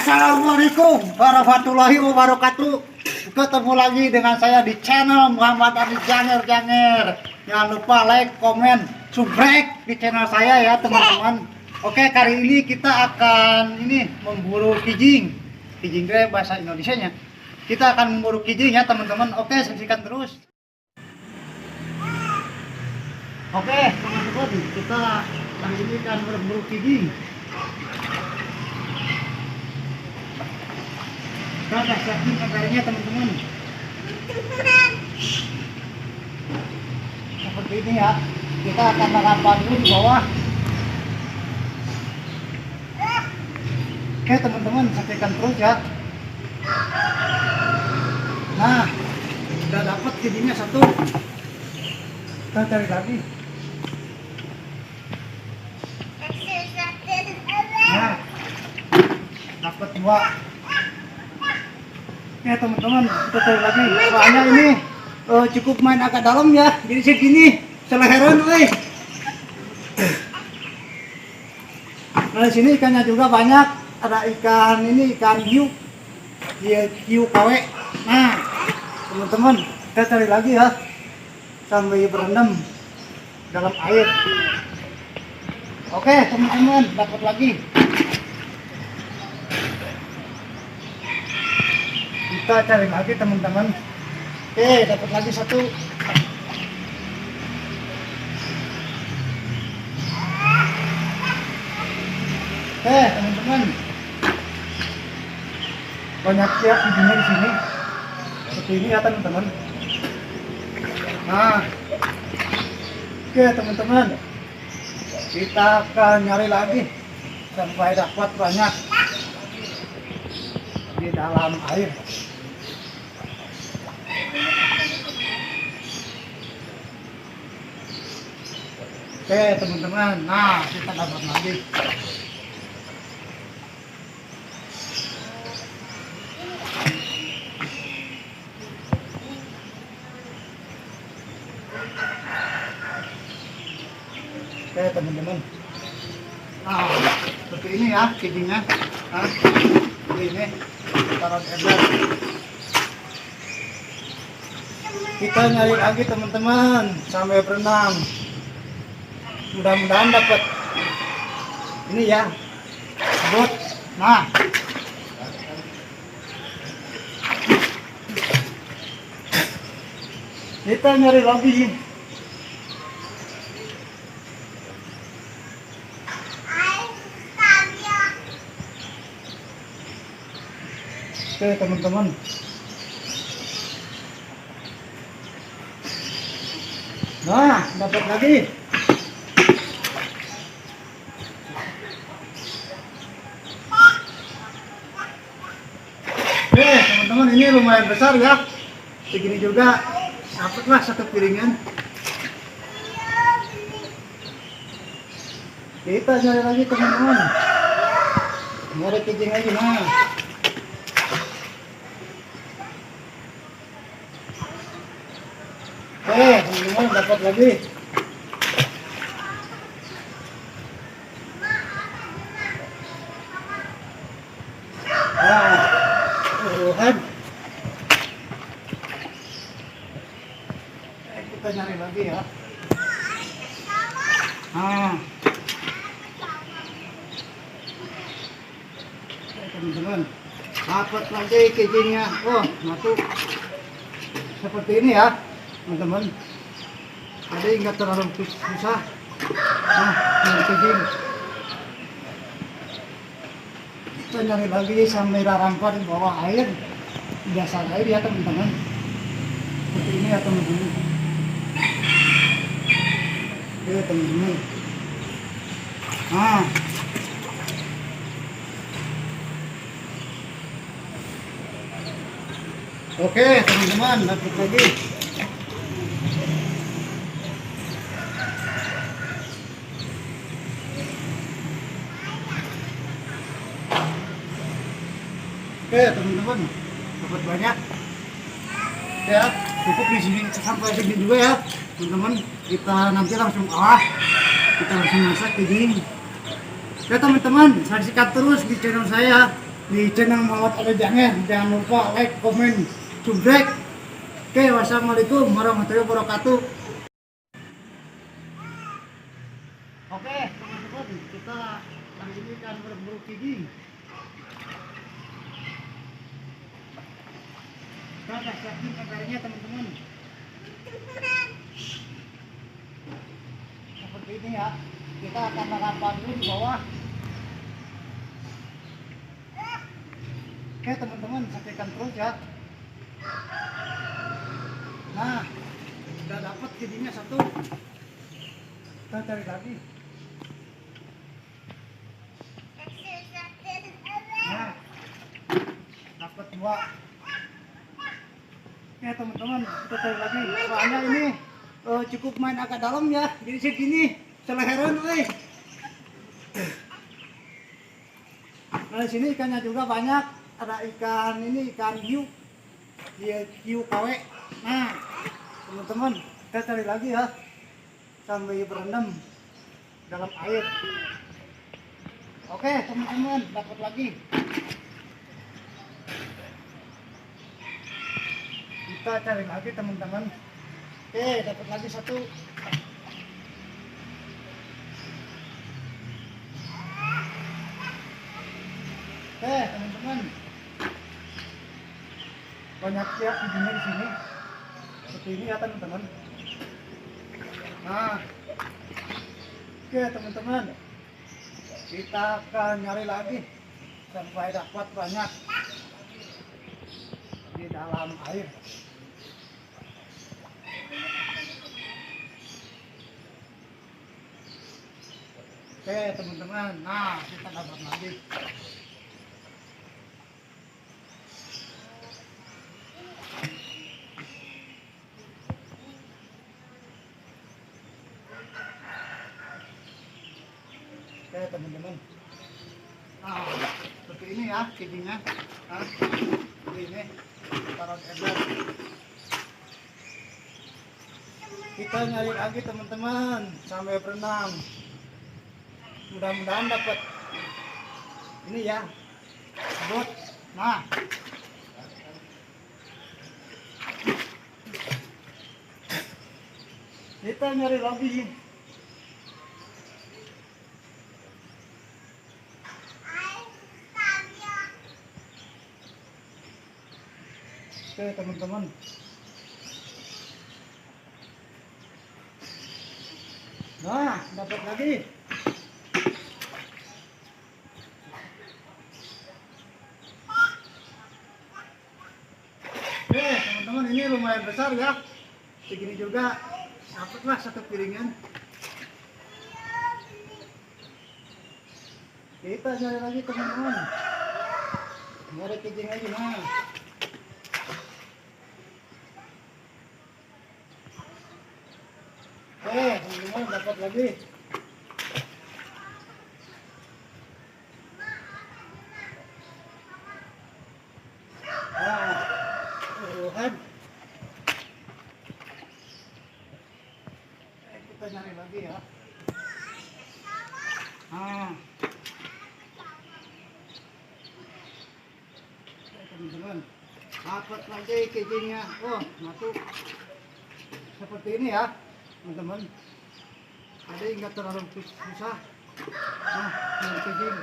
Assalamualaikum warahmatullahi wabarakatuh. Ketemu lagi dengan saya di channel Muhammad Adi Janger. Jangan lupa like, komen, subscribe di channel saya ya teman-teman. Oke, kali ini kita akan memburu kijing. Kijing itu bahasa Indonesianya. Kita akan memburu kijing ya teman-teman. Oke, saksikan terus. Oke teman-teman, kita kali ini akan berburu kijing. Kita siapin kameranya teman-teman. Seperti ini ya. Kita akan merapat dulu di bawah. Oke teman-teman, saksikan terus ya. Nah, sudah dapat kijingnya satu. Kita cari lagi. Nah, dapat dua. Ya teman-teman, kita cari lagi. Soalnya ini cukup main agak dalam ya. Jadi segini seleheran, woi. Nah, di sini ikannya juga banyak. Ada ikan ikan hiu. Hiu KW. Nah, teman-teman, kita cari lagi ya. Sampai berendam dalam air. Oke, teman-teman, dapat lagi. Kita cari lagi teman-teman. Oke, dapat lagi satu. Oke teman-teman, banyak siap kijingnya di sini. Seperti ini ya teman-teman. Nah, oke teman-teman, kita akan nyari lagi sampai dapat banyak di dalam air. Oke teman-teman, nah kita dapat lagi. Oke teman-teman, nah seperti ini ya kijingnya. Nah, seperti ini taruh ember. Kita nyari lagi teman-teman sampai berenang. Mudah-mudahan dapat ini ya, bot. Nah, kita nyari lagi. Oke teman-teman, nah dapat lagi. Oke teman-teman, ini lumayan besar ya. Segini juga dapatlah satu piringan. Kita nyari lagi teman-teman. Nyari kijing lagi. Nah, teman-teman, dapat lagi. Nah, uruhan. Kita nyari lagi ya. Nah, teman-teman, dapat lagi kijingnya. Oh, masuk seperti ini ya teman-teman. Jadi nggak terlalu susah. Nah, ini kijing. Kita nyari lagi sampai rampar di bawah air. Biasa air ya teman-teman. Seperti ini ya teman-teman. Oke teman-teman. Nah, oke teman-teman, dapat lagi. Oke teman-teman, dapat banyak ya. Cukup di sini sampai sini juga ya teman-teman. Kita nanti langsung kita langsung masak kijing. Ya teman-teman, saksikan terus di channel saya di channel Muhammad Ali Janger. Jangan lupa like, komen, subscribe. Oke, wassalamualaikum warahmatullahi wabarakatuh. Oke, teman-teman, kita kali ini akan berburu gigi. Kita sudah siapin kameranya, teman-teman. Seperti ini ya. Kita akan merapat dulu di bawah. Oke, teman-teman, saksikan terus ya. Nah, sudah dapat giginya satu. Kita cari lagi. Nah, dapat dua. Oke, teman-teman, kita cari lagi. Soalnya ini cukup main agak dalam ya. Jadi segini seleheran, woi. Nah, di sini ikannya juga banyak. Ada ikan ini, ikan hiu. Dia hiu KW. Nah, teman-teman, kita cari lagi ya. Sambil berendam dalam air. Oke, teman-teman, dapat lagi. Kita cari lagi, teman-teman. Oke, dapat lagi satu. Oke, teman-teman. Banyak ya giginya di sini. Seperti ini ya, teman-teman. Nah, oke, teman-teman. Kita akan nyari lagi sampai dapat banyak di dalam air. Oke, teman-teman. Nah, kita dapat lagi. Oke, teman-teman. Nah, seperti ini ya giginya. Nah, seperti ini. Taruh di ember. Kita nyari lagi, teman-teman, sampai berenang. Mudah-mudahan dapat ini ya, bot. Nah, kita nyari lagi. Oke, teman-teman. Nah, dapat lagi. Oke, teman-teman, ini lumayan besar ya. Segini juga dapatlah satu piringan. Kita nyari lagi, teman-teman. Nyari kijing lagi, nah. Teman-teman, dapat lagi. Nah, puluhan. Kita nyari lagi ya. Nah, teman-teman, dapat lagi kijingnya. Oh, masuk seperti ini ya, teman-teman. Ada yang nggak terlalu susah. Nah, ini kijing.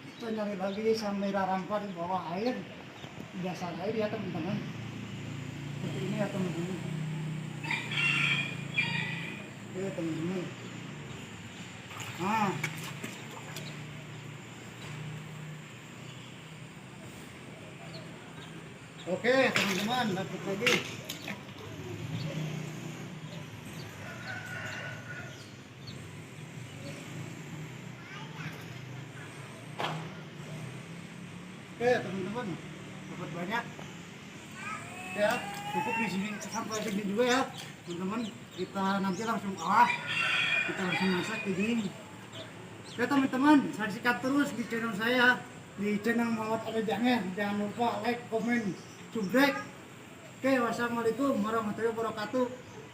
Kita nyari lagi sampai rampar di bawah air. Biasa air ya, teman-teman. Seperti ini ya, teman-teman. Oke, teman-teman. Nah, oke, teman-teman, dapat lagi. Oke, teman-teman, dapat banyak. Ya, cukup di sini sampai segini juga ya, teman-teman. Kita nanti langsung kita langsung masak ini. Ya, teman-teman, saksikan terus di channel saya, di channel Muhammad Ali Janger. Jangan lupa like, komen, subscribe. Oke, wassalamualaikum warahmatullahi wabarakatuh.